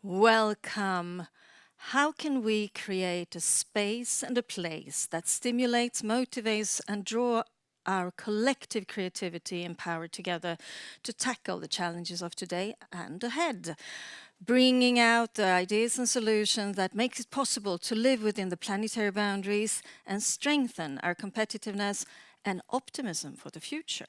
Welcome. How can we create a space and a place that stimulates, motivates, and draw our collective creativity and power together to tackle the challenges of today and ahead, bringing out the ideas and solutions that make it possible to live within the planetary boundaries and strengthen our competitiveness and optimism for the future?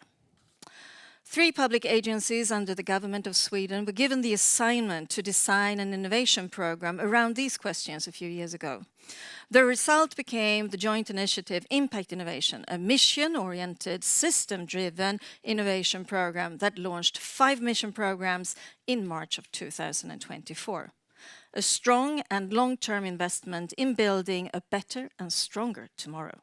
3 public agencies under the government of Sweden were given the assignment to design an innovation program around these questions a few years ago. The result became the joint initiative Impact Innovation, a mission-oriented, system-driven innovation program that launched 5 mission programs in March of 2024. A strong and long-term investment in building a better and stronger tomorrow.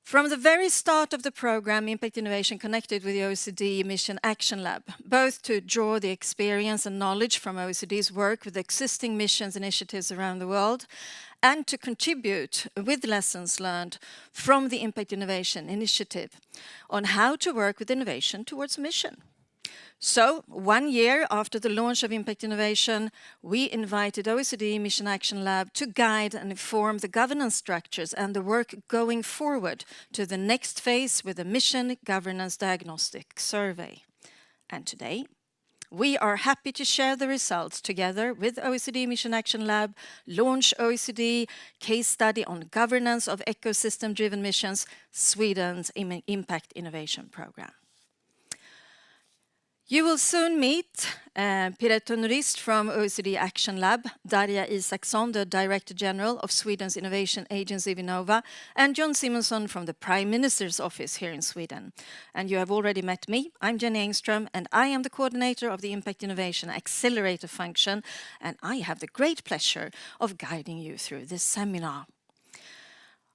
From the very start of the program, Impact Innovation connected with the OECD Mission Action Lab, both to draw the experience and knowledge from OECD's work with existing missions initiatives around the world, and to contribute with lessons learned from the Impact Innovation Initiative on how to work with innovation towards mission. So, 1 year after the launch of Impact Innovation, we invited OECD Mission Action Lab to guide and inform the governance structures and the work going forward to the next phase with a Mission Governance Diagnostic Survey. And today, we are happy to share the results together with OECD Mission Action Lab, launch OECD case study on governance of ecosystem-driven missions, Sweden's Impact Innovation Program. You will soon meet Piret Tournist from OECD Action Lab, Darja Isaksson, the Director General of Sweden's innovation agency Vinnova, and John Simonsson from the Prime Minister's office here in Sweden. And you have already met me. I'm Jenny Engström, and I am the coordinator of the Impact Innovation Accelerator function, and I have the great pleasure of guiding you through this seminar.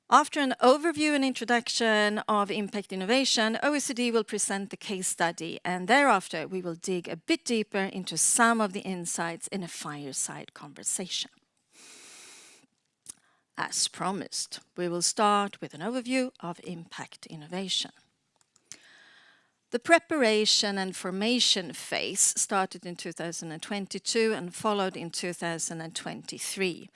After an overview and introduction of Impact Innovation, OECD will present the case study, and thereafter we will dig a bit deeper into some of the insights in a fireside conversation. As promised, we will start with an overview of Impact Innovation. The preparation and formation phase started in 2022 and followed in 2023.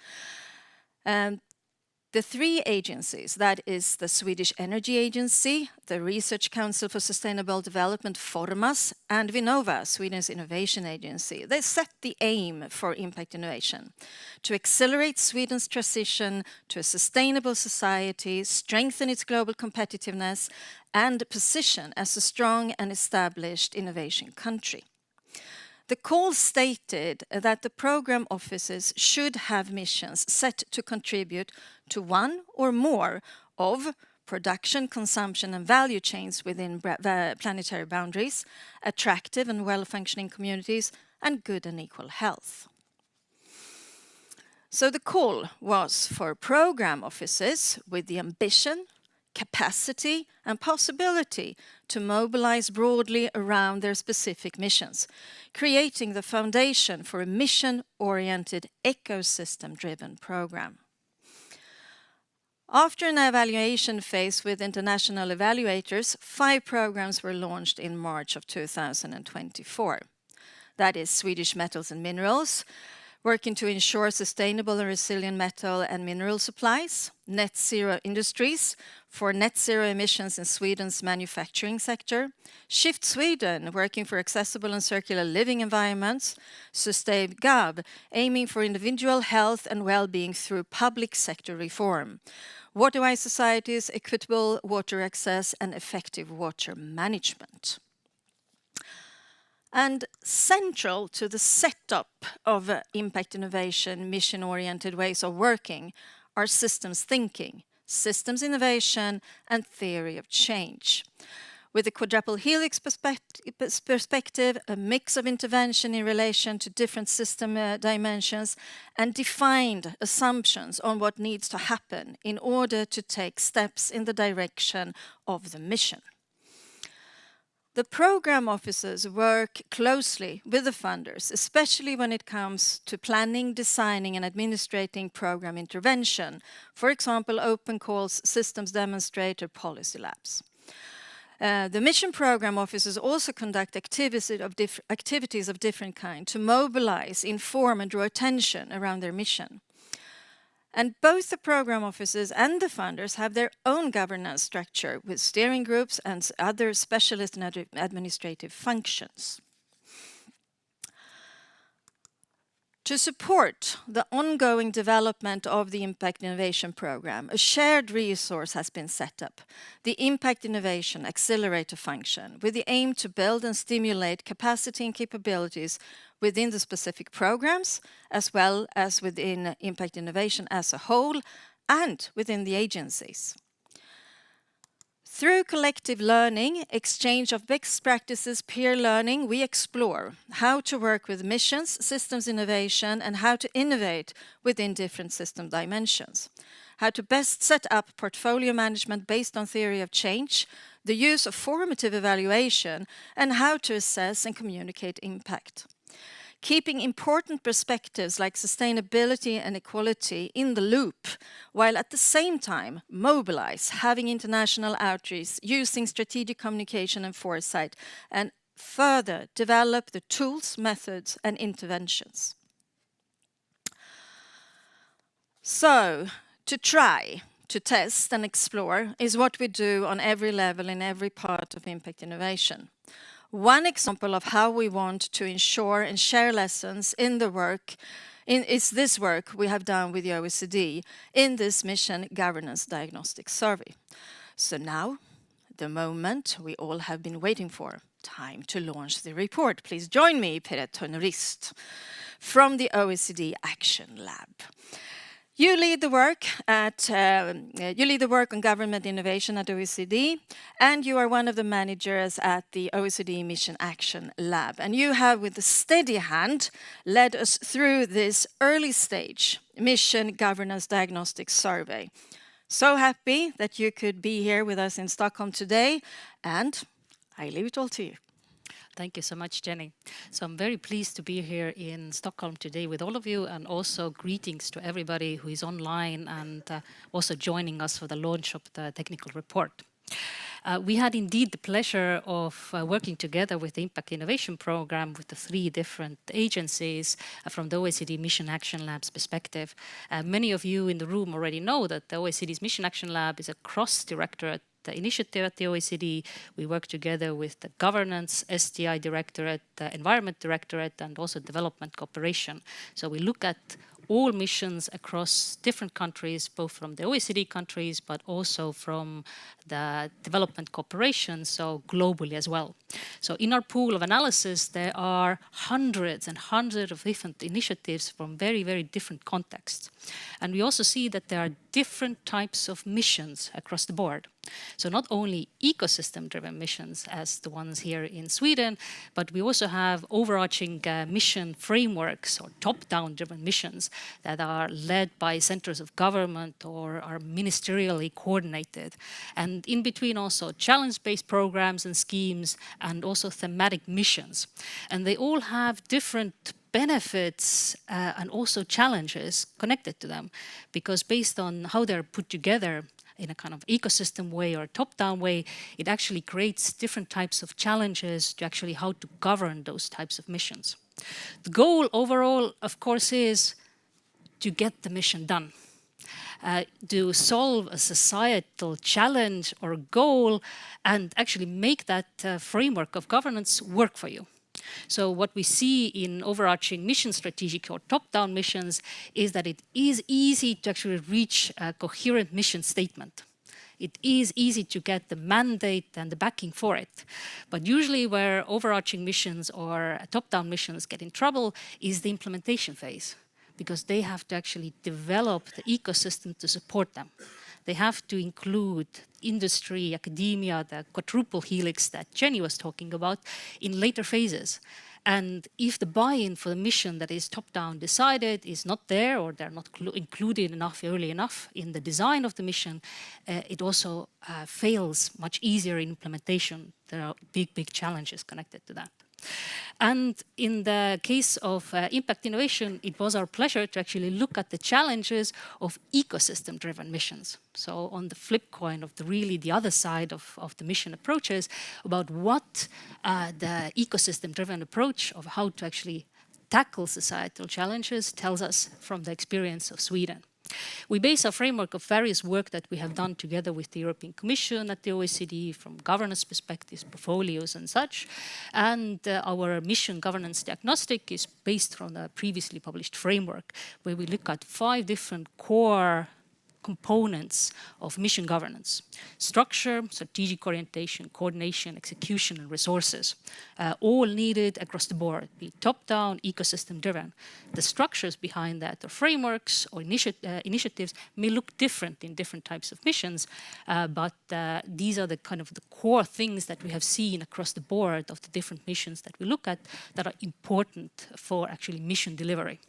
The 3 agencies, that is the Swedish Energy Agency, the Research Council for Sustainable Development, Formas, and Vinnova, Sweden's Innovation Agency, they set the aim for Impact Innovation to accelerate Sweden's transition to a sustainable society, strengthen its global competitiveness, and position as a strong and established innovation country. The call stated that the program offices should have missions set to contribute to 1 or more of production, consumption and value chains within planetary boundaries, attractive and well-functioning communities, and good and equal health. So the call was for program offices with the ambition, capacity and possibility to mobilize broadly around their specific missions, creating the foundation for a mission-oriented, ecosystem-driven program. After an evaluation phase with international evaluators, 5 programs were launched in March of 2024. That is Swedish Metals and Minerals, working to ensure sustainable and resilient metal and mineral supplies, Net Zero Industries for net zero emissions in Sweden's manufacturing sector, Shift Sweden, working for accessible and circular living environments, SustainGov, aiming for individual health and well-being through public sector reform, Waterwise societies, equitable water access and effective water management. And central to the setup of Impact Innovation, mission-oriented ways of working are systems thinking, systems innovation, and theory of change. With a quadruple helix perspective, a mix of intervention in relation to different system dimensions, and defined assumptions on what needs to happen in order to take steps in the direction of the mission. The program officers work closely with the funders, especially when it comes to planning, designing and administrating program intervention, for example, open calls, systems demonstrator, policy labs. The mission program officers also conduct activities of different kind to mobilize, inform and draw attention around their mission. And both the program officers and the funders have their own governance structure with steering groups and other specialist and administrative functions. To support the ongoing development of the Impact Innovation Programme, a shared resource has been set up, the Impact Innovation Accelerator Function, with the aim to build and stimulate capacity and capabilities within the specific programs, as well as within Impact Innovation as a whole, and within the agencies. Through collective learning, exchange of best practices, peer learning, we explore how to work with missions, systems innovation, and how to innovate within different system dimensions. How to best set up portfolio management based on theory of change, the use of formative evaluation, and how to assess and communicate impact. Keeping important perspectives like sustainability and equality in the loop, while at the same time mobilize, having international outreach, using strategic communication and foresight, and further develop the tools, methods, and interventions. So, to try, to test and explore is what we do on every level in every part of impact innovation. One example of how we want to ensure and share lessons in the work is this work we have done with the OECD in this Mission Governance Diagnostic Survey. So now, the moment we all have been waiting for, time to launch the report. Please join me, Piret, Tournist, from the OECD Action Lab. You lead the work on government innovation at OECD, and you are one of the managers at the OECD Mission Action Lab. And you have, with a steady hand, led us through this early stage Mission Governance Diagnostic Survey. So happy that you could be here with us in Stockholm today, and I leave it all to you. Thank you so much, Jenny. So I'm very pleased to be here in Stockholm today with all of you, and also greetings to everybody who is online and also joining us for the launch of the technical report. We had indeed the pleasure of working together with the Impact Innovation Programme with the 3 different agencies from the OECD Mission Action Lab's perspective. Many of you in the room already know that the OECD's Mission Action Lab is a cross-directorate initiative at the OECD. We work together with the Governance, SDI Directorate, the Environment Directorate, and also Development Cooperation. So we look at all missions across different countries, both from the OECD countries, but also from the development cooperation, so globally as well. So in our pool of analysis, there are hundreds and hundreds of different initiatives from very, very different contexts. And we also see that there are different types of missions across the board. So not only ecosystem-driven missions as the ones here in Sweden, but we also have overarching mission frameworks or top-down driven missions that are led by centers of government or are ministerially coordinated. And in between also challenge-based programs and schemes, and also thematic missions. And they all have different benefits and also challenges connected to them, because based on how they're put together in a kind of ecosystem way or top-down way, it actually creates different types of challenges to actually how to govern those types of missions. The goal overall, of course, is to get the mission done. To solve a societal challenge or goal and actually make that framework of governance work for you. So what we see in overarching mission strategic or top-down missions is that it is easy to actually reach a coherent mission statement. It is easy to get the mandate and the backing for it. But usually where overarching missions or top-down missions get in trouble is the implementation phase, because they have to actually develop the ecosystem to support them. They have to include industry, academia, the quadruple helix that Jenny was talking about in later phases. And if the buy-in for the mission that is top-down decided is not there, or they're not included enough early enough in the design of the mission, it also fails much easier in implementation. There are big, big challenges connected to that. And in the case of impact innovation, it was our pleasure to actually look at the challenges of ecosystem-driven missions. So on the flip coin of the other side of the mission approaches, about what the ecosystem-driven approach of how to actually tackle societal challenges tells us from the experience of Sweden. We base our framework of various work that we have done together with the European Commission at the OECD from governance perspectives, portfolios and such. And our mission governance diagnostic is based on a previously published framework where we look at 5 different core components of mission governance: structure, strategic orientation, coordination, execution, and resources, all needed across the board, be top-down, ecosystem-driven. The structures behind that, or frameworks, or initiatives, may look different in different types of missions, but these are the kind of the core things that we have seen across the board of the different missions that we look at that are important for actually mission delivery.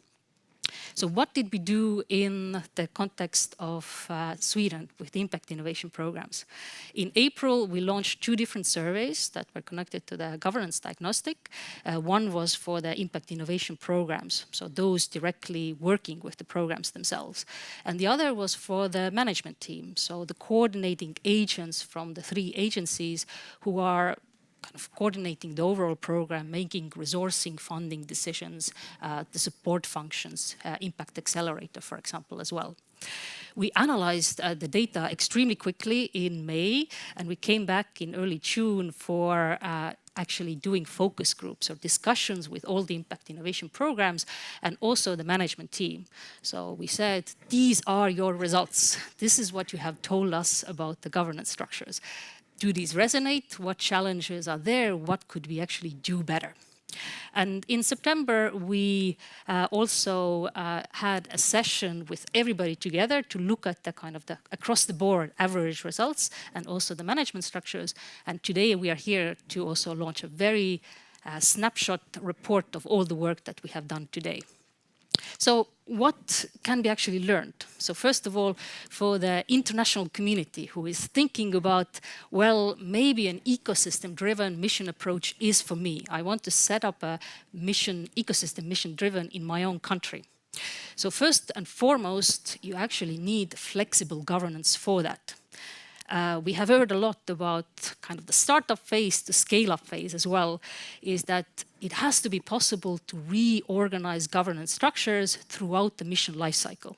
So what did we do in the context of Sweden with impact innovation programs? In April, we launched 2 different surveys that were connected to the governance diagnostic. One was for the impact innovation programs, so those directly working with the programs themselves. And the other was for the management team, so the coordinating agents from the 3 agencies who are kind of coordinating the overall program, making resourcing, funding decisions, the support functions, Impact Accelerator, for example, as well. We analyzed the data extremely quickly in May, and we came back in early June for actually doing focus groups or discussions with all the impact innovation programs and also the management team. So we said, these are your results. This is what you have told us about the governance structures. Do these resonate? What challenges are there? What could we actually do better? And in September, we also had a session with everybody together to look at the kind of the across the board average results and also the management structures. And today we are here to also launch a very snapshot report of all the work that we have done today. So what can be actually learned? So first of all, for the international community who is thinking about, well, maybe an ecosystem-driven mission approach is for me. I want to set up a mission, ecosystem mission-driven in my own country. So first and foremost, you actually need flexible governance for that. We have heard a lot about kind of the startup phase to scale-up phase as well, is that it has to be possible to reorganize governance structures throughout the mission lifecycle.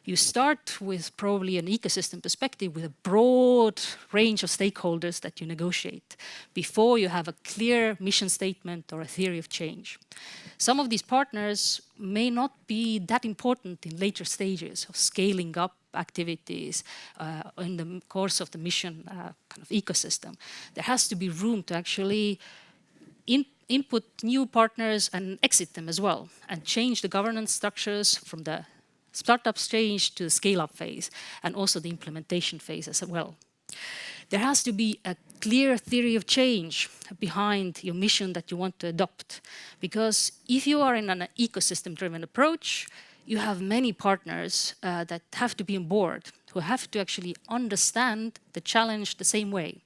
You start with probably an ecosystem perspective with a broad range of stakeholders that you negotiate before you have a clear mission statement or a theory of change. Some of these partners may not be that important in later stages of scaling up activities in the course of the mission kind of ecosystem. There has to be room to actually input new partners and exit them as well, and change the governance structures from the startup stage to the scale-up phase, and also the implementation phase as well. There has to be a clear theory of change behind your mission that you want to adopt. Because if you are in an ecosystem-driven approach, you have many partners that have to be on board, who have to actually understand the challenge the same way.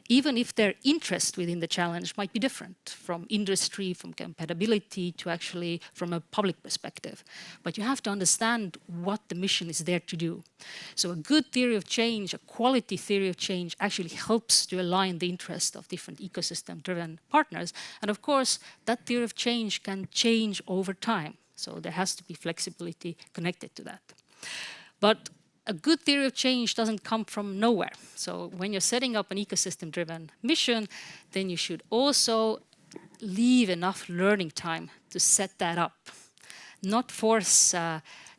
Even if their interest within the challenge might be different from industry, from compatibility to actually from a public perspective. But you have to understand what the mission is there to do. So a good theory of change, a quality theory of change actually helps to align the interest of different ecosystem-driven partners. And of course, that theory of change can change over time. So there has to be flexibility connected to that. But a good theory of change doesn't come from nowhere. So when you're setting up an ecosystem-driven mission, then you should also leave enough learning time to set that up. Not force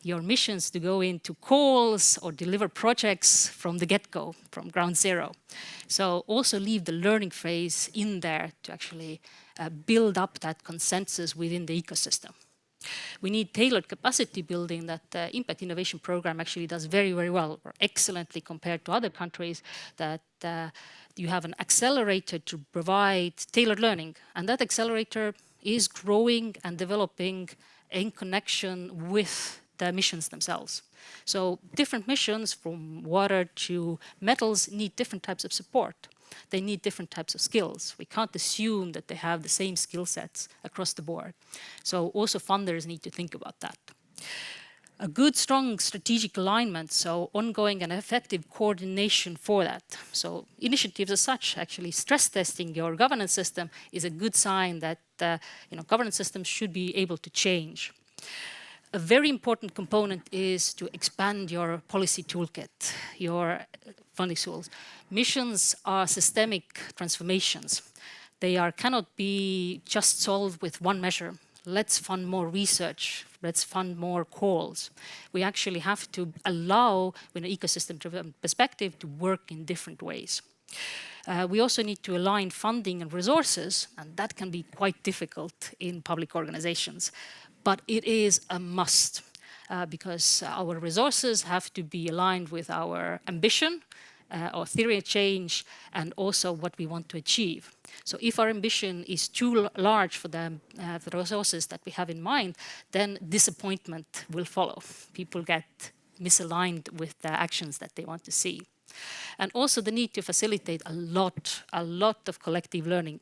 your missions to go into calls or deliver projects from the get-go, from ground zero. So also leave the learning phase in there to actually build up that consensus within the ecosystem. We need tailored capacity building that the Impact Innovation Program actually does very, very well, or excellently compared to other countries, that you have an accelerator to provide tailored learning. And that accelerator is growing and developing in connection with the missions themselves. So different missions from water to metals need different types of support. they need different types of skills. We can't assume that they have the same skill sets across the board. So also funders need to think about that. A good, strong strategic alignment, so ongoing and effective coordination for that. So initiatives as such, actually stress testing your governance system is a good sign that governance systems should be able to change. A very important component is to expand your policy toolkit, your funding tools. Missions are systemic transformations. They cannot be just solved with one measure. Let's fund more research, let's fund more calls. We actually have to allow, with an ecosystem-driven perspective, to work in different ways. We also need to align funding and resources, and that can be quite difficult in public organizations. But it is a must, because our resources have to be aligned with our ambition, our theory of change, and also what we want to achieve. So if our ambition is too large for the resources that we have in mind, then disappointment will follow. People get misaligned with the actions that they want to see. And also the need to facilitate a lot of collective learning,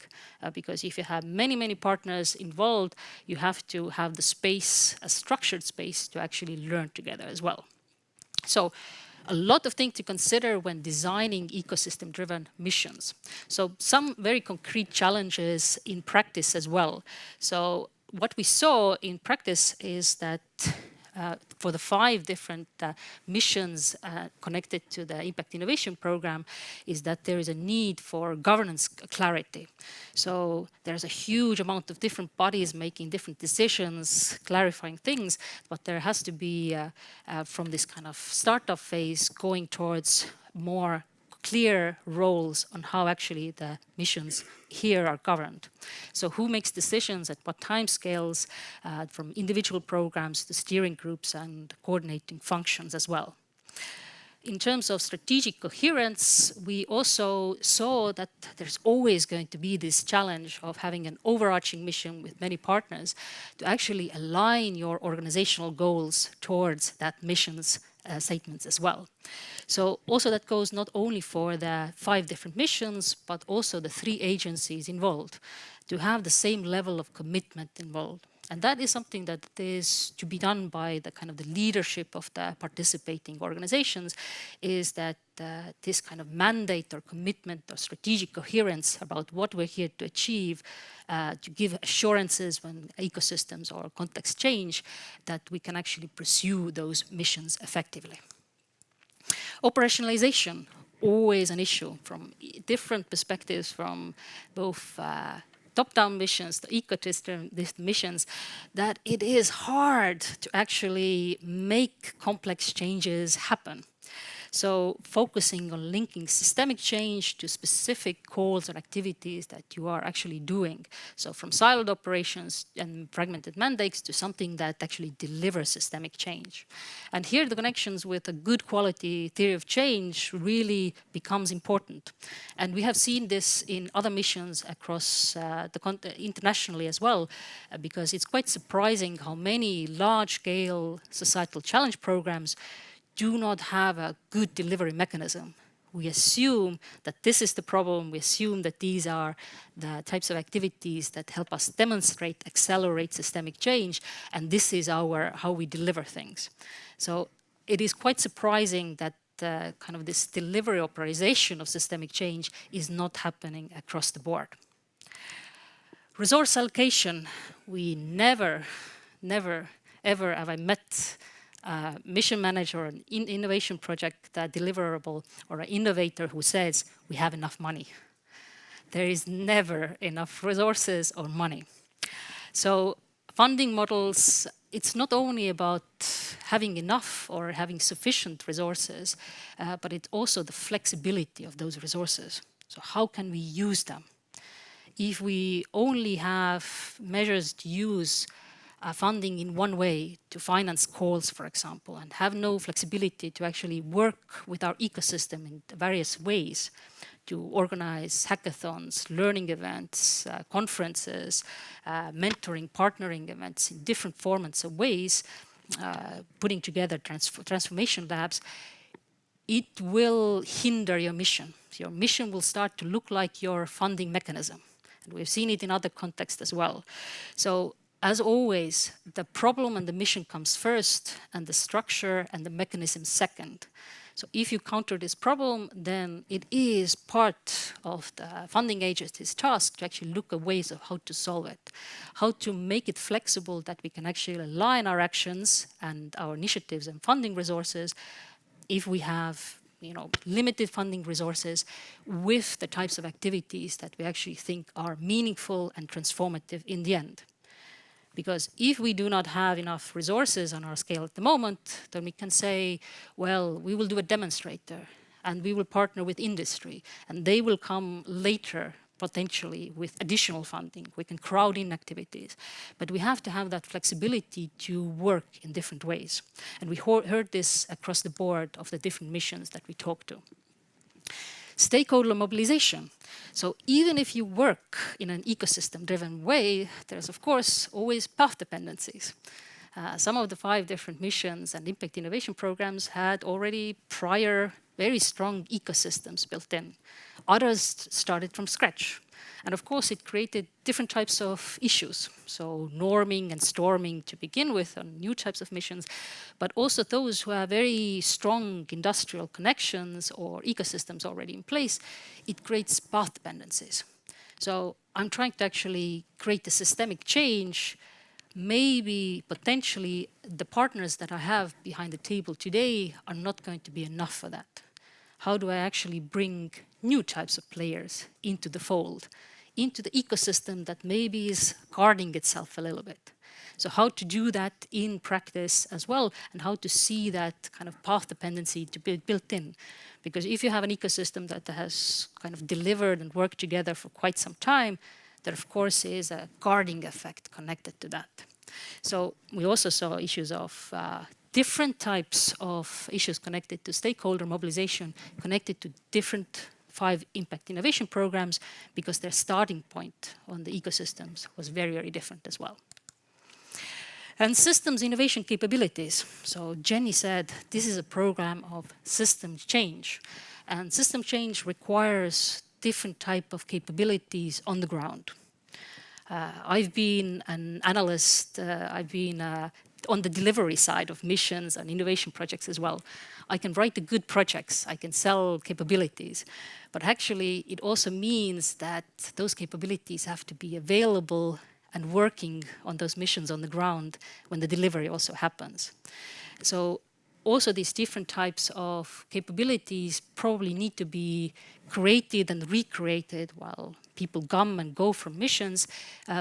because if you have many partners involved, you have to have the space, a structured space, to actually learn together as well. So a lot of things to consider when designing ecosystem-driven missions. So some very concrete challenges in practice as well. So what we saw in practice is that for the 5 different missions connected to the Impact Innovation Program, is that there is a need for governance clarity. So there's a huge amount of different bodies making different decisions, clarifying things, but there has to be, from this kind of startup phase, going towards more clear roles on how actually the missions here are governed. So who makes decisions at what timescales, from individual programs to steering groups and coordinating functions as well. In terms of strategic coherence, we also saw that there's always going to be this challenge of having an overarching mission with many partners to actually align your organizational goals towards that mission's statements as well. So also that goes not only for the 5 different missions, but also the 3 agencies involved, to have the same level of commitment involved. And that is something that is to be done by the kind of the leadership of the participating organizations, is that this kind of mandate or commitment or strategic coherence about what we're here to achieve, to give assurances when ecosystems or context change, that we can actually pursue those missions effectively. Operationalization, always an issue from different perspectives, from both top-down missions, the ecosystem missions, that it is hard to actually make complex changes happen. So focusing on linking systemic change to specific calls and activities that you are actually doing. So from siloed operations and fragmented mandates to something that actually delivers systemic change. And here the connections with a good quality theory of change really becomes important. And we have seen this in other missions across internationally as well, because it's quite surprising how many large-scale societal challenge programs do not have a good delivery mechanism. We assume that this is the problem. We assume that these are the types of activities that help us demonstrate, accelerate systemic change, and this is how we deliver things. So it is quite surprising that kind of this delivery operarization of systemic change is not happening across the board. Resource allocation, we never, ever have I met a mission manager or an innovation project deliverable or an innovator who says, we have enough money. There is never enough resources or money. So funding models, it's not only about having enough or having sufficient resources, but it's also the flexibility of those resources. So how can we use them? If we only have measures to use funding in one way to finance calls, for example, and have no flexibility to actually work with our ecosystem in various ways, to organize hackathons, learning events, conferences, mentoring, partnering events in different formats and ways, putting together transformation labs, it will hinder your mission. Your mission will start to look like your funding mechanism. And we've seen it in other contexts as well. So as always, the problem and the mission comes first, and the structure and the mechanism second. So if you counter this problem, then it is part of the funding agency's task to actually look at ways of how to solve it, how to make it flexible that we can actually align our actions and our initiatives and funding resources if we have limited funding resources with the types of activities that we actually think are meaningful and transformative in the end. Because if we do not have enough resources on our scale at the moment, then we can say, well, we will do a demonstrator and we will partner with industry and they will come later potentially with additional funding. We can crowd in activities. But we have to have that flexibility to work in different ways. And we heard this across the board of the different missions that we talked to. Stakeholder mobilization. So even if you work in an ecosystem-driven way, there's of course always path dependencies. Some of the 5 different missions and impact innovation programs had already prior very strong ecosystems built in. Others started from scratch. And of course, it created different types of issues. So norming and storming to begin with on new types of missions, but also those who have very strong industrial connections or ecosystems already in place, it creates path dependencies. So I'm trying to actually create a systemic change. Maybe potentially the partners that I have behind the table today are not going to be enough for that. How do I actually bring new types of players into the fold, into the ecosystem that maybe is guarding itself a little bit? So how to do that in practice as well, and how to see that kind of path dependency to be built in. Because if you have an ecosystem that has kind of delivered and worked together for quite some time, there of course is a guarding effect connected to that. So we also saw issues of different types of issues connected to stakeholder mobilization, connected to different 5 impact innovation programs, because their starting point on the ecosystems was very, very different as well. And systems innovation capabilities. So Jenny said this is a program of system change. And system change requires different type of capabilities on the ground. I've been an analyst, I've been on the delivery side of missions and innovation projects as well. I can write the good projects, I can sell capabilities, but actually it also means that those capabilities have to be available and working on those missions on the ground when the delivery also happens. So also these different types of capabilities probably need to be created and recreated while people come and go from missions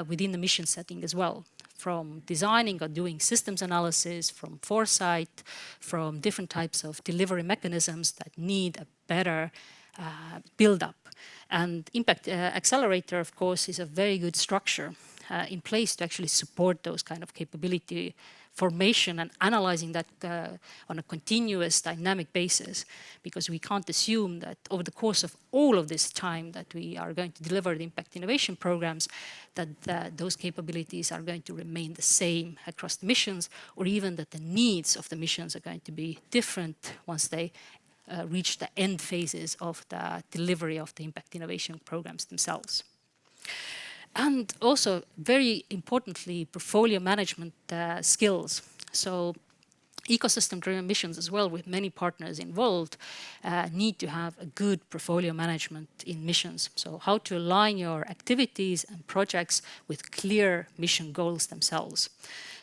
within the mission setting as well. From designing or doing systems analysis, from foresight, from different types of delivery mechanisms that need a better build-up. And Impact Accelerator, of course, is a very good structure in place to actually support those kind of capability formation and analyzing that on a continuous dynamic basis, because we can't assume that over the course of all of this time that we are going to deliver the impact innovation programs, that those capabilities are going to remain the same across the missions, or even that the needs of the missions are going to be different once they reach the end phases of the delivery of the impact innovation programs themselves. And also, very importantly, portfolio management skills. So ecosystem-driven missions as well, with many partners involved, need to have a good portfolio management in missions. So how to align your activities and projects with clear mission goals themselves.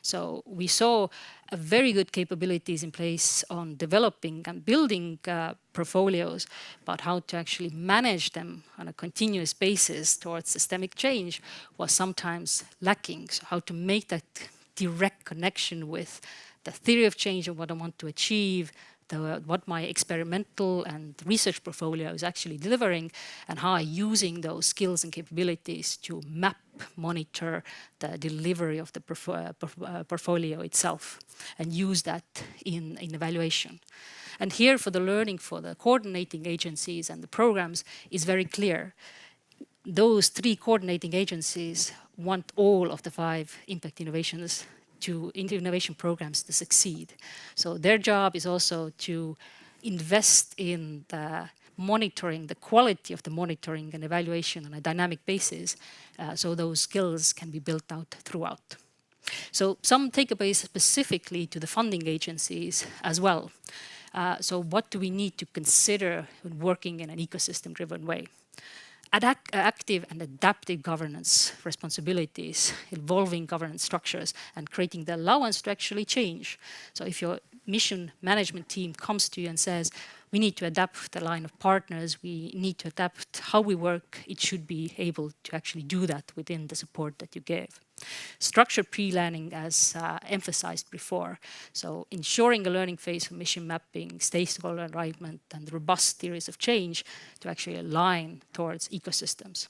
So we saw a very good capabilities in place on developing and building portfolios, but how to actually manage them on a continuous basis towards systemic change was sometimes lacking. So how to make that direct connection with the theory of change and what I want to achieve, what my experimental and research portfolio is actually delivering, and how I'm using those skills and capabilities to map, monitor the delivery of the portfolio itself, and use that in evaluation. And here for the learning for the coordinating agencies and the programs is very clear. Those 3 coordinating agencies want all of the 5 impact innovation programs to succeed. So their job is also to invest in the monitoring, the quality of the monitoring and evaluation on a dynamic basis, so those skills can be built out throughout. So some takeaways specifically to the funding agencies as well. So what do we need to consider when working in an ecosystem-driven way? Active and adaptive governance responsibilities, evolving governance structures, and creating the allowance to actually change. So if your mission management team comes to you and says, we need to adapt the line of partners, we need to adapt how we work, it should be able to actually do that within the support that you give. Structured pre-learning, as emphasized before, so ensuring a learning phase for mission mapping, stakeholder alignment, and robust theories of change to actually align towards ecosystems.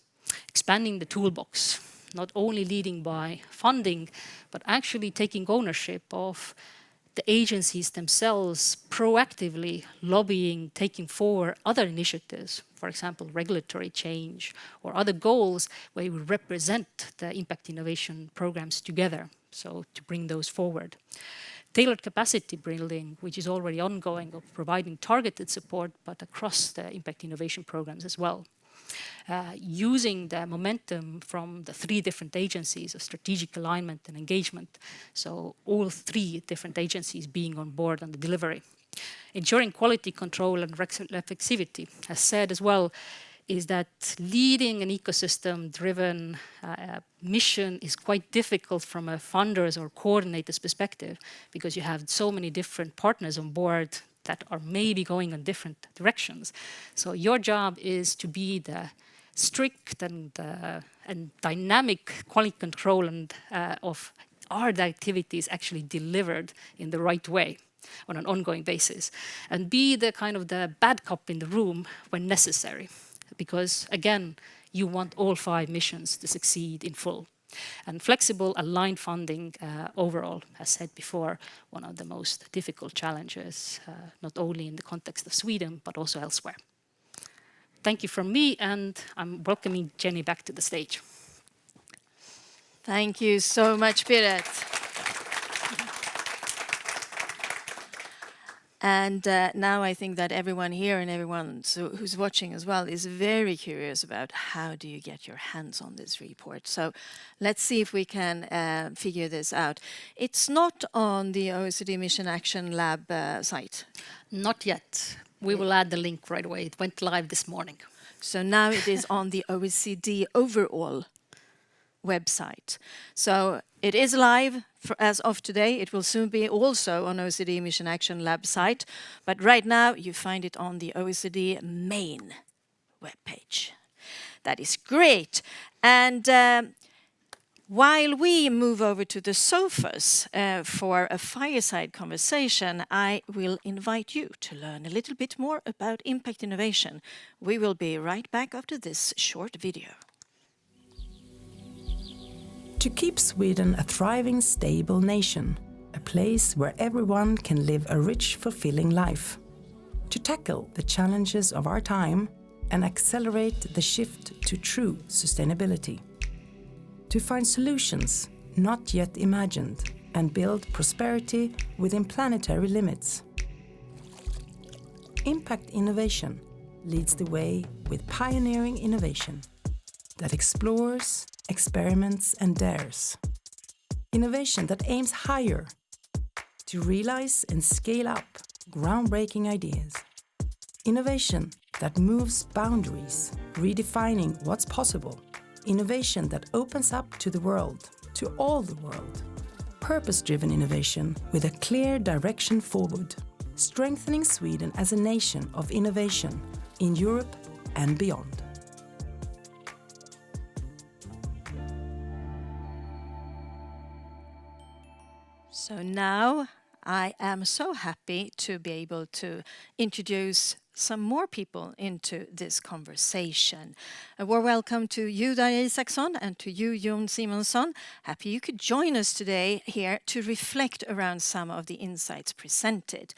Expanding the toolbox, not only leading by funding, but actually taking ownership of the agencies themselves, proactively lobbying, taking forward other initiatives, for example, regulatory change or other goals where we represent the impact innovation programs together, so to bring those forward. Tailored capacity building, which is already ongoing, of providing targeted support, but across the impact innovation programs as well. Using the momentum from the 3 different agencies of strategic alignment and engagement, so all 3 different agencies being on board on the delivery. Ensuring quality control and reflexivity, as said as well, is that leading an ecosystem-driven mission is quite difficult from a funder's or coordinator's perspective, because you have so many different partners on board that are maybe going in different directions. So your job is to be the strict and dynamic quality control and of are the activities actually delivered in the right way on an ongoing basis, and be the kind of the bad cop in the room when necessary, because again, you want all 5 missions to succeed in full. And flexible, aligned funding overall, as said before, one of the most difficult challenges, not only in the context of Sweden, but also elsewhere. Thank you from me, and I'm welcoming Jenny back to the stage. Thank you so much, Piret. And now I think that everyone here and everyone who's watching as well is very curious about how do you get your hands on this report. So let's see if we can figure this out. It's not on the OECD Mission Action Lab site. Not yet. We will add the link right away. It went live this morning. So now it is on the OECD overall website. So it is live as of today. It will soon be also on OECD Mission Action Lab site. But right now you find it on the OECD main webpage. That is great. And while we move over to the sofas for a fireside conversation, I will invite you to learn a little bit more about impact innovation. We will be right back after this short video. To keep Sweden a thriving, stable nation, a place where everyone can live a rich, fulfilling life. To tackle the challenges of our time and accelerate the shift to true sustainability. To find solutions not yet imagined and build prosperity within planetary limits. Impact innovation leads the way with pioneering innovation that explores, experiments and dares. Innovation that aims higher to realize and scale up groundbreaking ideas. Innovation that moves boundaries, redefining what's possible. Innovation that opens up to the world, to all the world. Purpose-driven innovation with a clear direction forward, strengthening Sweden as a nation of innovation in Europe and beyond. So now I am so happy to be able to introduce some more people into this conversation. A warm welcome to you, Darja Isaksson, and to you, Jon Simonsson. Happy you could join us today here to reflect around some of the insights presented.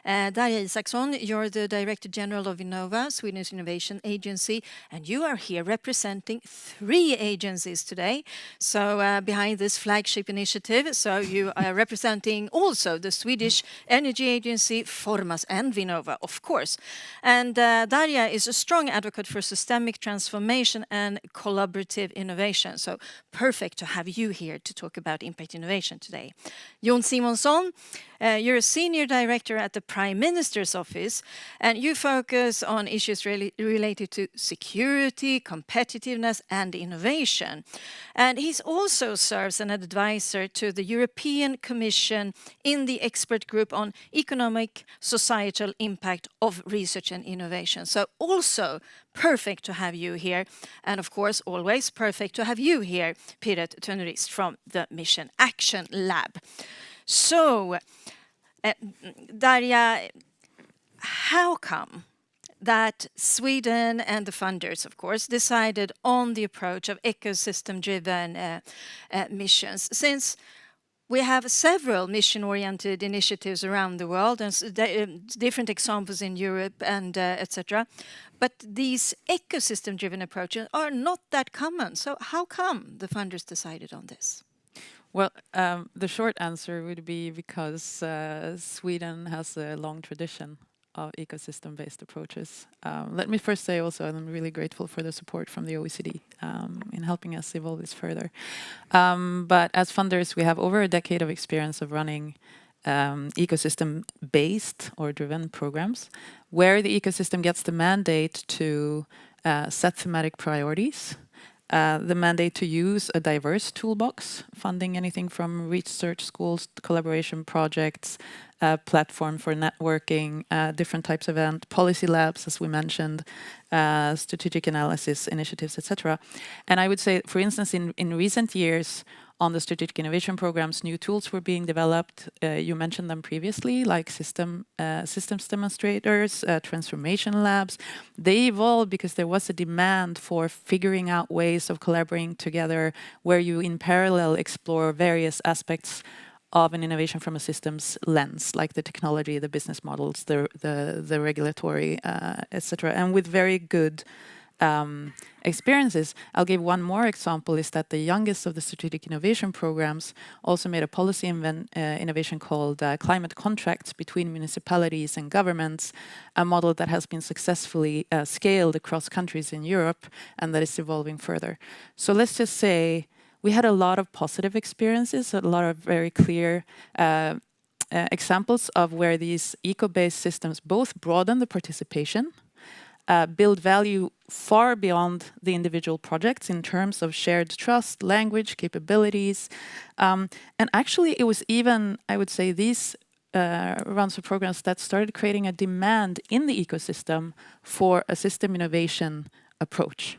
Darja Isaksson, you're the Director General of Vinnova, Sweden's Innovation Agency, and you are here representing 3 agencies today. So behind this flagship initiative, so you are representing also the Swedish Energy Agency, Formas and Vinnova, of course. And Darja is a strong advocate for systemic transformation and collaborative innovation. So perfect to have you here to talk about impact innovation today. Simonsson, you're a senior director at the Prime Minister's office, and you focus on issues related to security, competitiveness, and innovation. And he also serves an advisor to the European Commission in the expert group on economic, societal impact of research and innovation. So also perfect to have you here. And of course, always perfect to have you here, Piret Tournist from the Mission Action Lab. So, Darja, how come that Sweden and the funders, of course, decided on the approach of ecosystem-driven missions, since we have several mission-oriented initiatives around the world and different examples in Europe and etc. But these ecosystem-driven approaches are not that common. So how come the funders decided on this? Well, the short answer would be because Sweden has a long tradition of ecosystem-based approaches. Let me first say also I'm really grateful for the support from the OECD in helping us evolve this further. But as funders, we have over a decade of experience of running ecosystem-based or driven programs where the ecosystem gets the mandate to set thematic priorities, the mandate to use a diverse toolbox, funding anything from research schools, collaboration projects, platform for networking, different types of event, policy labs, as we mentioned, strategic analysis initiatives, etc. And I would say, for instance, in recent years, on the strategic innovation programs, new tools were being developed. You mentioned them previously, like systems demonstrators, transformation labs. They evolved because there was a demand for figuring out ways of collaborating together where you in parallel explore various aspects of an innovation from a systems lens, like the technology, the business models, the regulatory, etc. And with very good experiences. I'll give one more example, is that the youngest of the strategic innovation programs also made a policy innovation called climate contracts between municipalities and governments, a model that has been successfully scaled across countries in Europe and that is evolving further. So let's just say we had a lot of positive experiences, a lot of very clear examples of where these eco-based systems both broaden the participation, build value far beyond the individual projects in terms of shared trust, language, capabilities. And actually, it was even, I would say, these rounds of programs that started creating a demand in the ecosystem for a system innovation approach.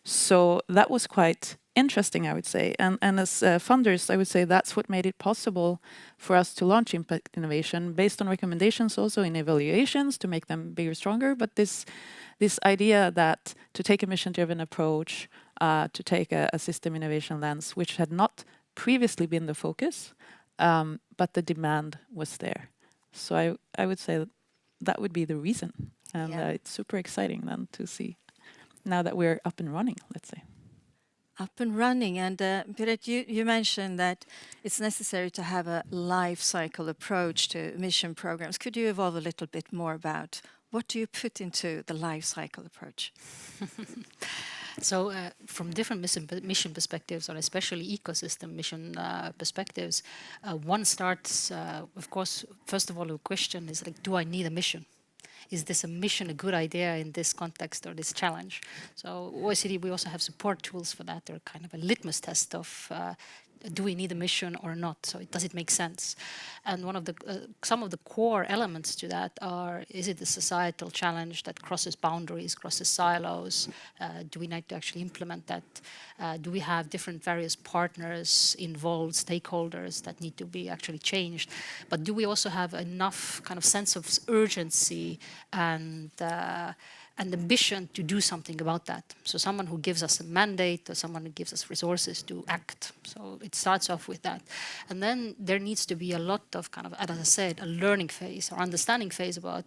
So that was quite interesting, I would say. And as funders, I would say that's what made it possible for us to launch impact innovation based on recommendations also in evaluations to make them bigger, stronger. But this idea that to take a mission-driven approach, to take a system innovation lens, which had not previously been the focus, but the demand was there. So I would say that would be the reason. And it's super exciting then to see now that we're up and running, let's say. Up and running. And Piret, you mentioned that it's necessary to have a life cycle approach to mission programs. Could you evolve a little bit more about what do you put into the life cycle approach? So from different mission perspectives, or especially ecosystem mission perspectives, one starts, of course, first of all, the question is like, do I need a mission? Is this a mission a good idea in this context or this challenge? So OECD, we also have support tools for that. They're kind of a litmus test of do we need a mission or not? So does it make sense? And one of the some of the core elements to that are: is it a societal challenge that crosses boundaries, crosses silos? Do we need to actually implement that? Do we have different various partners involved, stakeholders that need to be actually changed? But do we also have enough kind of sense of urgency and ambition to do something about that? So someone who gives us a mandate or someone who gives us resources to act. So it starts off with that. And then there needs to be a lot of kind of, as I said, a learning phase or understanding phase about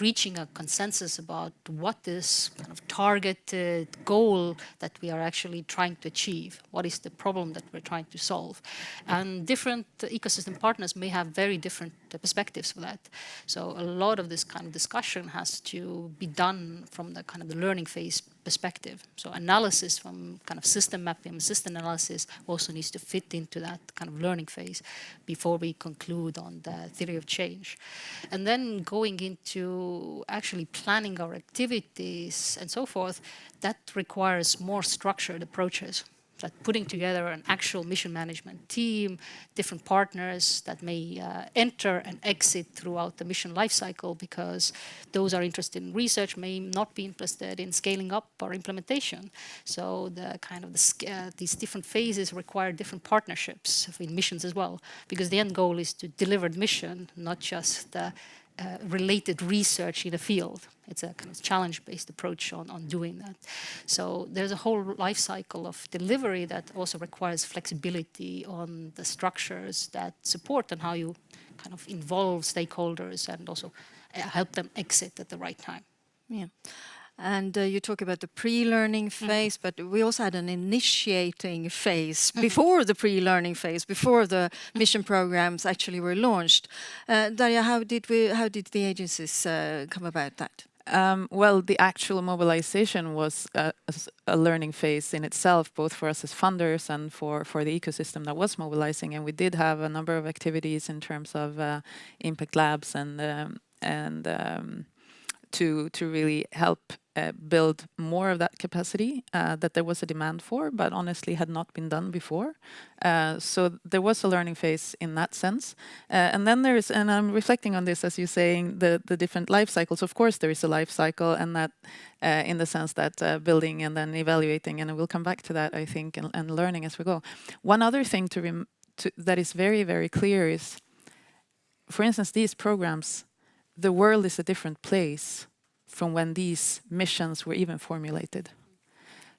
reaching a consensus about what is kind of targeted goal that we are actually trying to achieve. What is the problem that we're trying to solve? And different ecosystem partners may have very different perspectives for that. So a lot of this kind of discussion has to be done from the kind of the learning phase perspective. So analysis from kind of system mapping, system analysis also needs to fit into that kind of learning phase before we conclude on the theory of change. And then going into actually planning our activities and so forth, that requires more structured approaches. That putting together an actual mission management team, different partners that may enter and exit throughout the mission lifecycle, because those are interested in research may not be interested in scaling up or implementation. So the kind of these different phases require different partnerships in missions as well, because the end goal is to deliver the mission, not just related research in a field. It's a kind of challenge-based approach on doing that. So there's a whole life cycle of delivery that also requires flexibility on the structures that support and how you kind of involve stakeholders and also help them exit at the right time. Yeah. And you talk about the pre-learning phase, but we also had an initiating phase before the pre-learning phase, before the mission programs actually were launched. Darja, how did the agencies come about that? Well, the actual mobilization was a learning phase in itself, both for us as funders and for the ecosystem that was mobilizing. And we did have a number of activities in terms of impact labs and to really help build more of that capacity that there was a demand for, but honestly had not been done before. So there was a learning phase in that sense. And then there is, and I'm reflecting on this as you're saying, the different life cycles. Of course, there is a life cycle, and that in the sense that building and then evaluating, and we'll come back to that, I think, and learning as we go. One other thing that is very, very clear is, for instance, these programs, the world is a different place from when these missions were even formulated.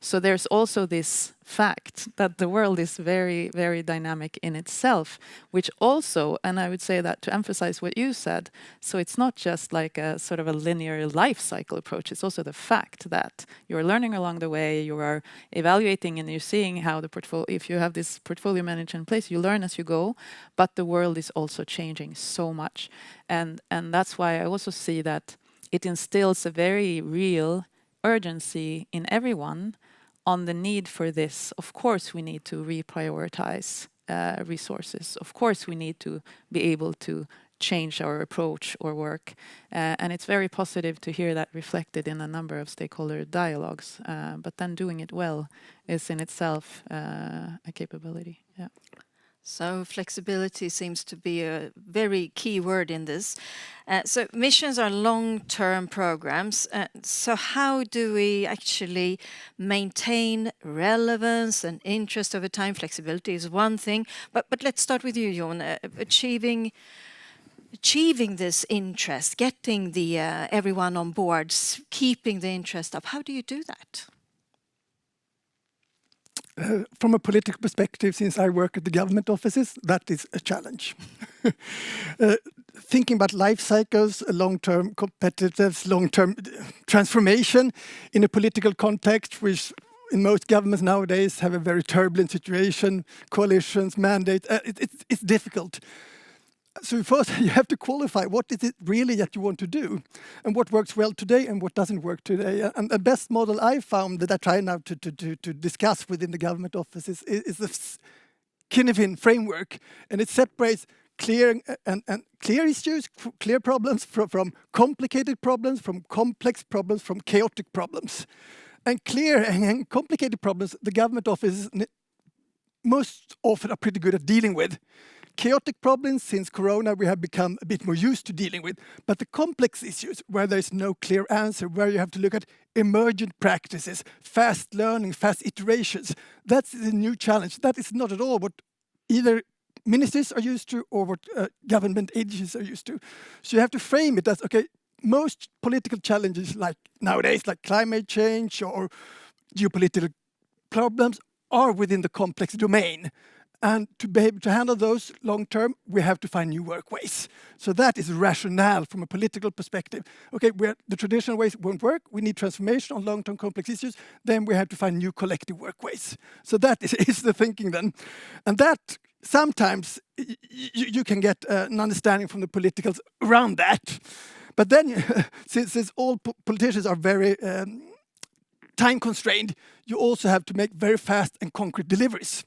So there's also this fact that the world is very, very dynamic in itself, which also, and I would say that to emphasize what you said, so it's not just like a sort of a linear life cycle approach, it's also the fact that you're learning along the way, you are evaluating and you're seeing how the portfolio, if you have this portfolio management in place, you learn as you go, but the world is also changing so much. And that's why I also see that it instills a very real urgency in everyone on the need for this. Of course, we need to reprioritize resources. Of course, we need to be able to change our approach or work. And it's very positive to hear that reflected in a number of stakeholder dialogues. But then doing it well is in itself a capability. Yeah. So flexibility seems to be a very key word in this. So missions are long-term programs. So how do we actually maintain relevance and interest over time? Flexibility is one thing, but let's start with you, Jon. Achieving this interest, getting the everyone on board, keeping the interest up. How do you do that? From a political perspective, since I work at the government offices, that is a challenge. Thinking about life cycles, long-term competitiveness, long-term transformation in a political context, which in most governments nowadays have a very turbulent situation, coalitions, mandates, it's difficult. So first you have to qualify what is it really that you want to do and what works well today and what doesn't work today. And the best model I found that I try now to discuss within the government offices is the Kinevin framework, and it separates clear issues, clear problems from complicated problems, from complex problems, from chaotic problems. And clear and complicated problems the government offices most often are pretty good at dealing with. Chaotic problems, since Corona, we have become a bit more used to dealing with. But the complex issues, where there's no clear answer, where you have to look at emergent practices, fast learning, fast iterations, that's the new challenge. That is not at all what either ministries are used to or what government agencies are used to. So you have to frame it as, okay, most political challenges like nowadays, like climate change or geopolitical problems, are within the complex domain. And to be able to handle those long term, we have to find new workways. So that is rationale from a political perspective. Okay, the traditional ways won't work. We need transformation on long-term complex issues. Then we have to find new collective workways. So that is the thinking then. And that sometimes you can get an understanding from the politicals around that. But then, since all politicians are very time constrained, you also have to make very fast and concrete deliveries.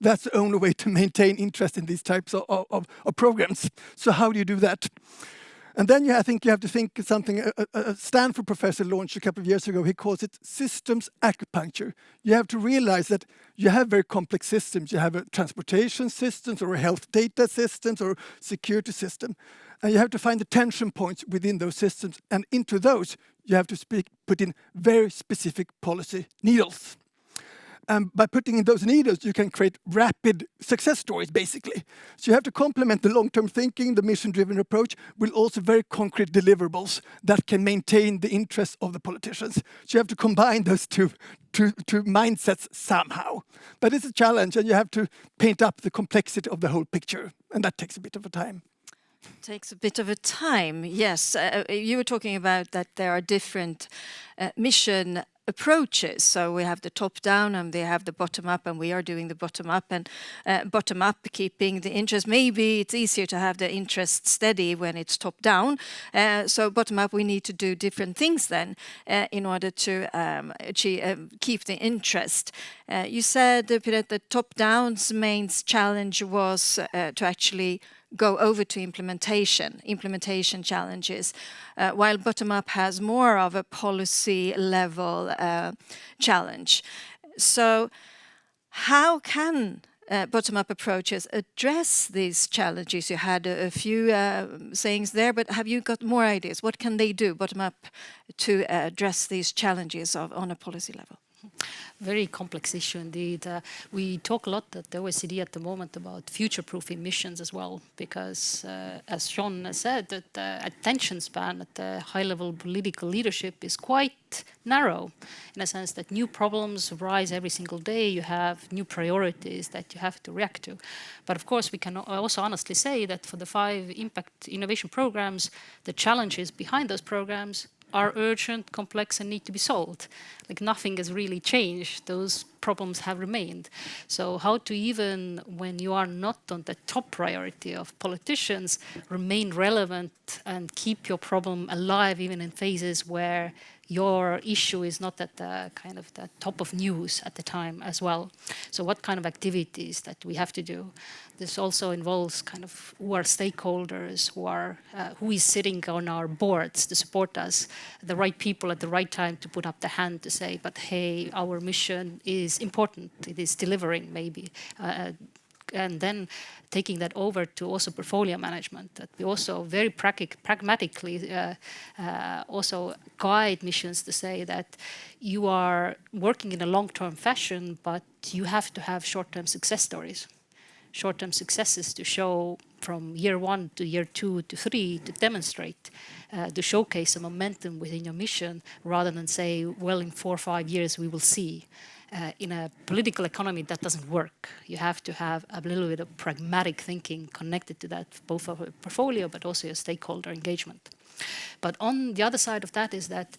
That's the only way to maintain interest in these types of programs. So how do you do that? And then I think you have to think something a Stanford professor launched a couple of years ago. He calls it systems acupuncture. You have to realize that you have very complex systems. You have a transportation systems or a health data systems or security system. And you have to find the tension points within those systems. And into those, you have to put in very specific policy needles. And by putting in those needles, you can create rapid success stories, basically. So you have to complement the long-term thinking, the mission-driven approach, with also very concrete deliverables that can maintain the interests of the politicians. So you have to combine those two mindsets somehow. But it's a challenge, and you have to paint up the complexity of the whole picture, and that takes a bit of a time. Takes a bit of a time, yes. You were talking about that there are different mission approaches. So we have the top-down and they have the bottom-up, and we are doing the bottom-up. And bottom-up, keeping the interest. Maybe it's easier to have the interest steady when it's top-down. So bottom-up, we need to do different things then in order to keep the interest. You said, Piret, that top-down's main challenge was to actually go over to implementation challenges, while bottom-up has more of a policy level challenge. So how can bottom-up approaches address these challenges? You had a few sayings there, but have you got more ideas? What can they do, bottom-up, to address these challenges on a policy level? Very complex issue indeed. We talk a lot at the OECD at the moment about future-proofing missions as well, because as Sean said, that attention span at the high-level political leadership is quite narrow, in a sense that new problems rise every single day. You have new priorities that you have to react to. But of course, we can also honestly say that for the 5 impact innovation programs, the challenges behind those programs are urgent, complex, and need to be solved. Like nothing has really changed. Those problems have remained. So how to, even when you are not on the top priority of politicians, remain relevant and keep your problem alive even in phases where your issue is not at the kind of the top of news at the time as well. So what kind of activities that we have to do? This also involves kind of who are stakeholders, who is sitting on our boards to support us, the right people at the right time to put up the hand to say, but hey, our mission is important, it is delivering maybe. And then taking that over to also portfolio management, that we also very pragmatically also guide missions to say that you are working in a long-term fashion, but you have to have short-term success stories, short-term successes to show from year 1 to year 2 to 3 to demonstrate, to showcase a momentum within your mission, rather than say, well, in 4 or 5 years we will see. In a political economy, that doesn't work. You have to have a little bit of pragmatic thinking connected to that, both of a portfolio, but also your stakeholder engagement. But on the other side of that is that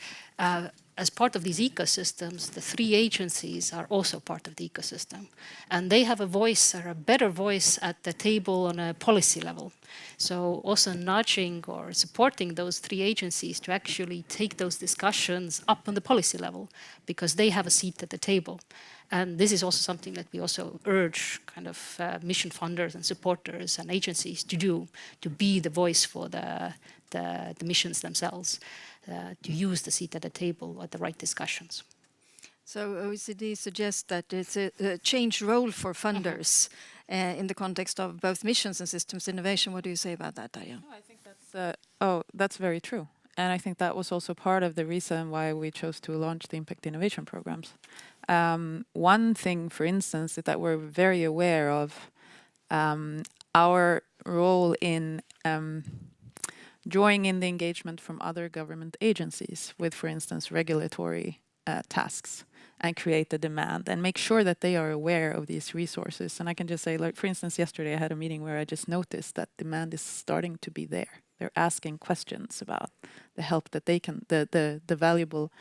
as part of these ecosystems, the 3 agencies are also part of the ecosystem. And they have a voice, or a better voice, at the table on a policy level. So also nudging or supporting those 3 agencies to actually take those discussions up on the policy level, because they have a seat at the table. And this is also something that we also urge kind of mission funders and supporters and agencies to do, to be the voice for the missions themselves, to use the seat at the table at the right discussions. So OECD suggests that it's a changed role for funders in the context of both missions and systems innovation. What do you say about that, Darja? I think that's very true. And I think that was also part of the reason why we chose to launch the Impact Innovation programs. One thing, for instance, is that we're very aware of our role in drawing in the engagement from other government agencies with, for instance, regulatory tasks. and create the demand and make sure that they are aware of these resources. And I can just say, like, for instance, yesterday I had a meeting where I just noticed that demand is starting to be there. They're asking questions about the help that they can, the valuable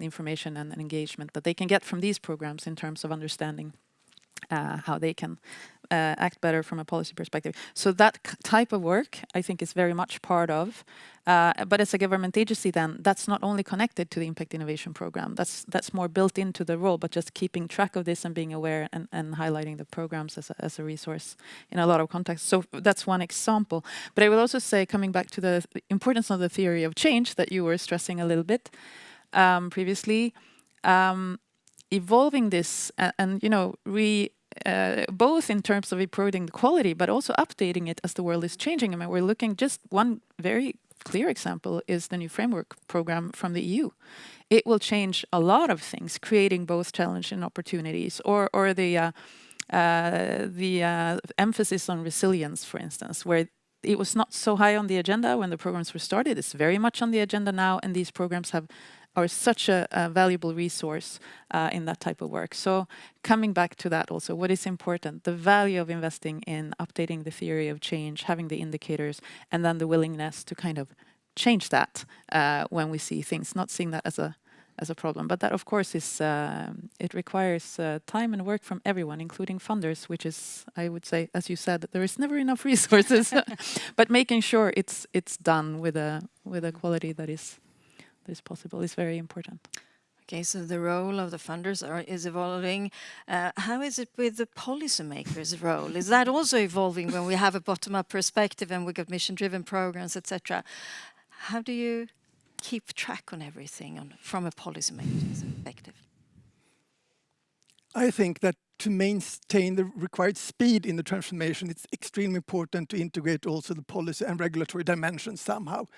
information and engagement that they can get from these programs in terms of understanding how they can act better from a policy perspective. So that type of work, I think, is very much part of. But as a government agency, then that's not only connected to the Impact Innovation Program. That's more built into the role. But just keeping track of this and being aware and highlighting the programs as a resource in a lot of contexts. So that's one example. But I will also say, coming back to the importance of the theory of change that you were stressing a little bit previously. Evolving this and both in terms of improving the quality, but also updating it as the world is changing. I mean, we're looking, just one very clear example is the new framework program from the EU. It will change a lot of things, creating both challenge and opportunities, or the emphasis on resilience, for instance, where it was not so high on the agenda when the programs were started. It's very much on the agenda now, and these programs are such a valuable resource in that type of work. So coming back to that also, what is important? The value of investing in updating the theory of change, having the indicators, and then the willingness to kind of change that when we see things, not seeing that as a problem. But that, of course, is it requires time and work from everyone, including funders, which is, I would say, as you said, there is never enough resources. But making sure it's done with a quality that is possible is very important. Okay, so the role of the funders is evolving. How is it with the policymakers' role? Is that also evolving when we have a bottom-up perspective and we got mission-driven programs, etc.? How do you keep track on everything from a policymaker's perspective? I think that to maintain the required speed in the transformation, it's extremely important to integrate also the policy and regulatory dimensions somehow.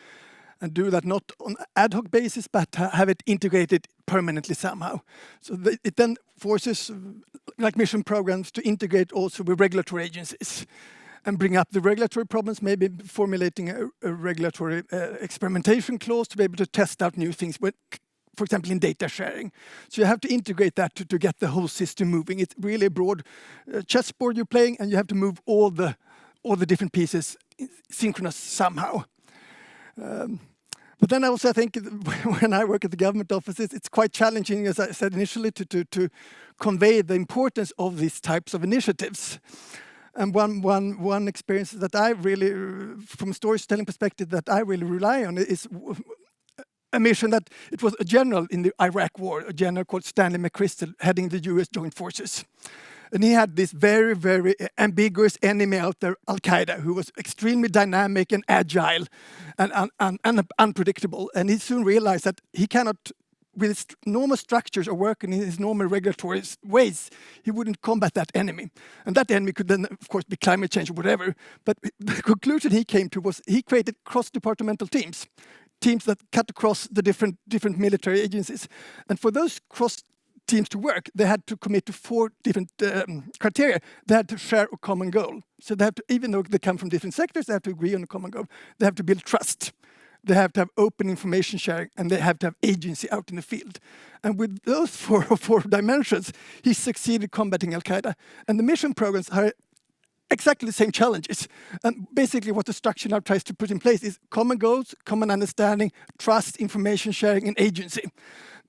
And do that not on an ad hoc basis, but have it integrated permanently somehow. So it then forces, like mission programs, to integrate also with regulatory agencies and bring up the regulatory problems, maybe formulating a regulatory experimentation clause to be able to test out new things, for example, in data sharing. So you have to integrate that to get the whole system moving. It's really a broad chessboard you're playing, and you have to move all the different pieces synchronous somehow. But then I also think when I work at the government offices, it's quite challenging, as I said initially, to convey the importance of these types of initiatives. And one experience that I really, from a storytelling perspective, that I really rely on is a mission that it was a general in the Iraq war, a general called Stanley McChrystal, heading the US Joint Forces. And he had this very, very ambiguous enemy out there, Al-Qaeda, who was extremely dynamic and agile and unpredictable. And he soon realized that he cannot, with his normal structures or working in his normal regulatory ways, he wouldn't combat that enemy. And that enemy could then, of course, be climate change or whatever. But the conclusion he came to was he created cross-departmental teams that cut across the different military agencies. And for those teams to work, they had to commit to 4 different criteria. They had to share a common goal. So they have to, even though they come from different sectors, they have to agree on a common goal. They have to build trust. They have to have open information sharing, and they have to have agency out in the field. And with those four dimensions, he succeeded combating Al-Qaeda. And the mission programs are exactly the same challenges. And basically what the structure now tries to put in place is common goals, common understanding, trust, information sharing, and agency.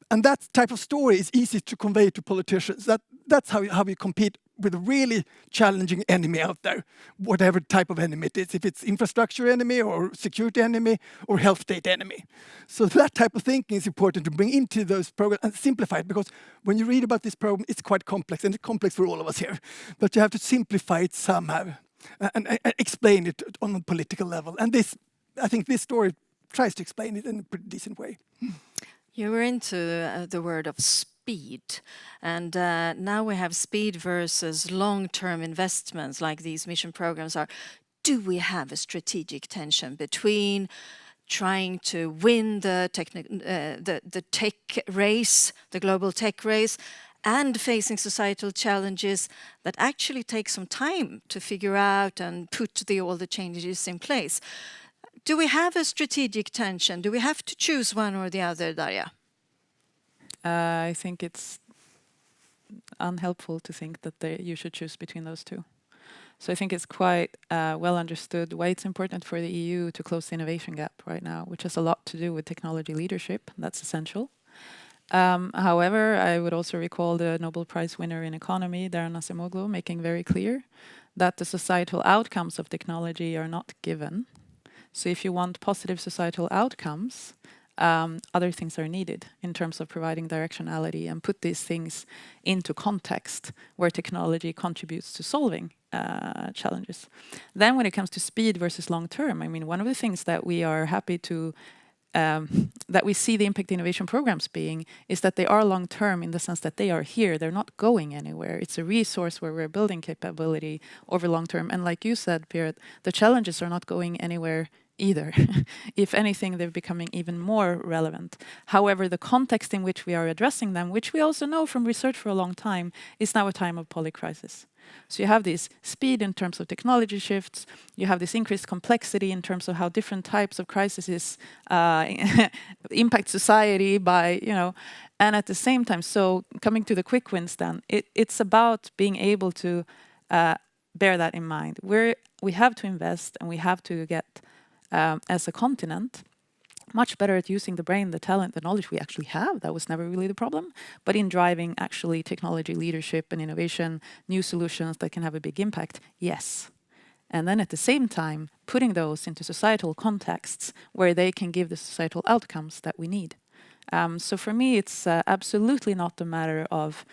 And that type of story is easy to convey to politicians. That's how you compete with a really challenging enemy out there, whatever type of enemy it is, if it's infrastructure enemy or security enemy or health state enemy. So that type of thinking is important to bring into those programs and simplify it, because when you read about this problem, it's quite complex, and it's complex for all of us here. But you have to simplify it somehow and explain it on a political level. And I think this story tries to explain it in a pretty decent way. You were into the word of speed, and now we have speed versus long-term investments like these mission programs are. Do we have a strategic tension between trying to win the tech race, the global tech race, and facing societal challenges that actually take some time to figure out and put all the changes in place? Do we have a strategic tension? Do we have to choose one or the other, Darja? I think it's unhelpful to think that you should choose between those two. So I think it's quite well understood why it's important for the EU to close the innovation gap right now, which has a lot to do with technology leadership. That's essential. However, I would also recall the Nobel Prize winner in economy, Darja, making very clear that the societal outcomes of technology are not given. So if you want positive societal outcomes, other things are needed in terms of providing directionality and put these things into context where technology contributes to solving challenges. Then when it comes to speed versus long term, I mean, one of the things that we are happy to that we see the impact innovation programs being is that they are long term in the sense that they are here, they're not going anywhere. It's a resource where we're building capability over long term. And like you said, Piret, the challenges are not going anywhere either. If anything, they're becoming even more relevant. However, the context in which we are addressing them, which we also know from research for a long time, is now a time of polycrisis. So you have this speed in terms of technology shifts, you have this increased complexity in terms of how different types of crises impact society by, and at the same time, so coming to the quick wins then, it's about being able to bear that in mind. We have to invest and we have to get as a continent, much better at using the brain, the talent, the knowledge we actually have. That was never really the problem. But in driving actually technology leadership and innovation, new solutions that can have a big impact, yes. And then at the same time, putting those into societal contexts where they can give the societal outcomes that we need. So for me, it's absolutely not a matter of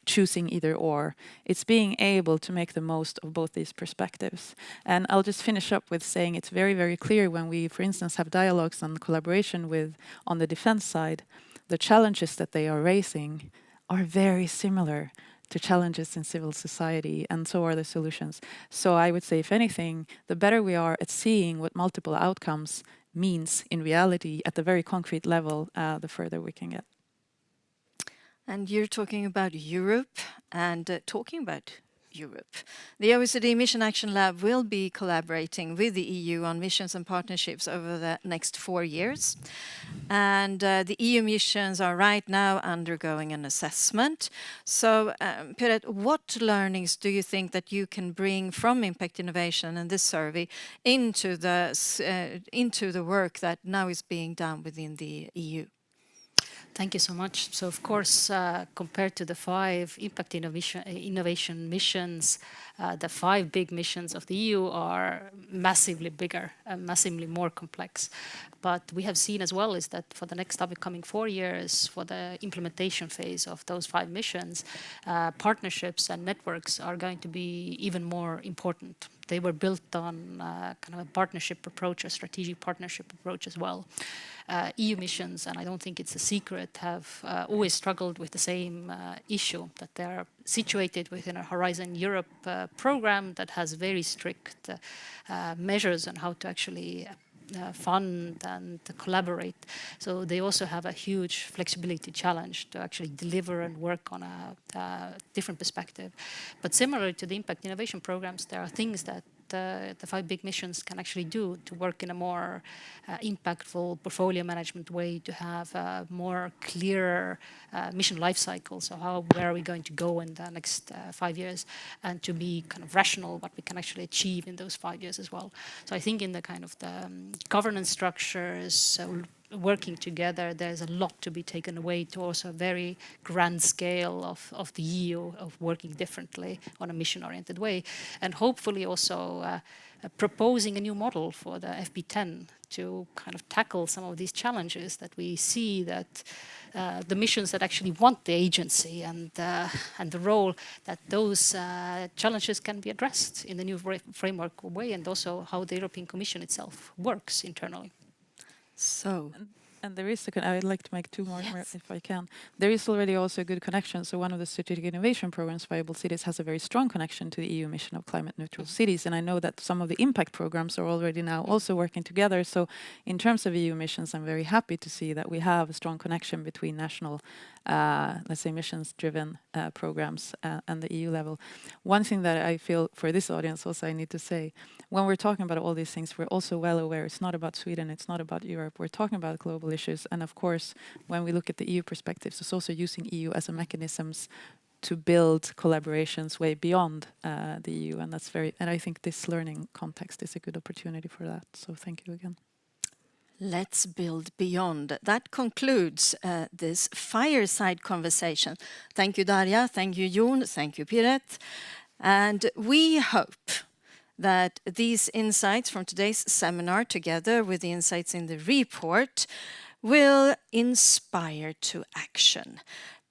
choosing either or. It's being able to make the most of both these perspectives. And I'll just finish up with saying it's very, very clear when we, for instance, have dialogues and collaboration on the defense side, the challenges that they are raising are very similar to challenges in civil society, and so are the solutions. So I would say, if anything, the better we are at seeing what multiple outcomes means in reality at the very concrete level, the further we can get. And you're talking about Europe, and talking about Europe. The OECD Mission Action Lab will be collaborating with the EU on missions and partnerships over the next 4 years. And the EU missions are right now undergoing an assessment. So, Piret, what learnings do you think that you can bring from impact innovation and this survey into the work that now is being done within the EU? Thank you so much. So, of course, compared to the 5 impact innovation missions, the 5 big missions of the EU are massively bigger and massively more complex. But we have seen as well is that for the next upcoming 4 years, for the implementation phase of those 5 missions, partnerships and networks are going to be even more important. They were built on kind of a partnership approach, a strategic partnership approach as well. EU missions, and I don't think it's a secret, have always struggled with the same issue, that they are situated within a Horizon Europe program that has very strict measures on how to actually fund and to collaborate. So they also have a huge flexibility challenge to actually deliver and work on a different perspective. But similar to the impact innovation programs, there are things that the 5 big missions can actually do to work in a more impactful portfolio management way, to have a more clearer mission life cycle. So where are we going to go in the next 5 years, and to be kind of rational what we can actually achieve in those 5 years as well. So I think in the kind of the governance structures, working together, there's a lot to be taken away to also a very grand scale of the EU, of working differently on a mission-oriented way, and hopefully also proposing a new model for the FP10 to kind of tackle some of these challenges that we see, that the missions that actually want the agency and the role, that those challenges can be addressed in the new framework way, and also how the European Commission itself works internally. So, and there is I'd like to make 2 more, if I can. There is already also a good connection. So one of the strategic innovation programs, Viable Cities, has a very strong connection to the EU mission of climate neutral cities. And I know that some of the impact programs are already now also working together. So in terms of EU missions, I'm very happy to see that we have a strong connection between national, let's say, missions-driven programs and the EU level. One thing that I feel for this audience also I need to say, when we're talking about all these things, we're also well aware it's not about Sweden, it's not about Europe. We're talking about global global issues. And of course, when we look at the EU perspectives, it's also using EU as a mechanisms to build collaborations way beyond the EU. And and I think this learning context is a good opportunity for that. So thank you again. Let's build beyond. That concludes this fireside conversation. Thank you, Darja. Thank you, Jon. Thank you, Piret. And we hope that these insights from today's seminar, together with the insights in the report, will inspire to action.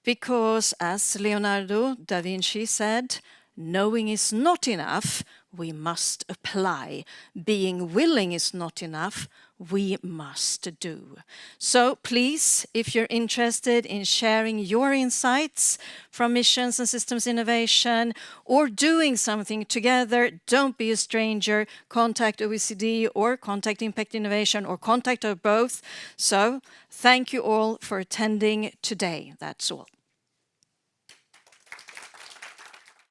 Because, as Leonardo da Vinci said, knowing is not enough, we must apply. Being willing is not enough, we must do. So please, if you're interested in sharing your insights from missions and systems innovation or doing something together, don't be a stranger. Contact OECD or contact Impact Innovation or contact us both. So thank you all for attending today. That's all.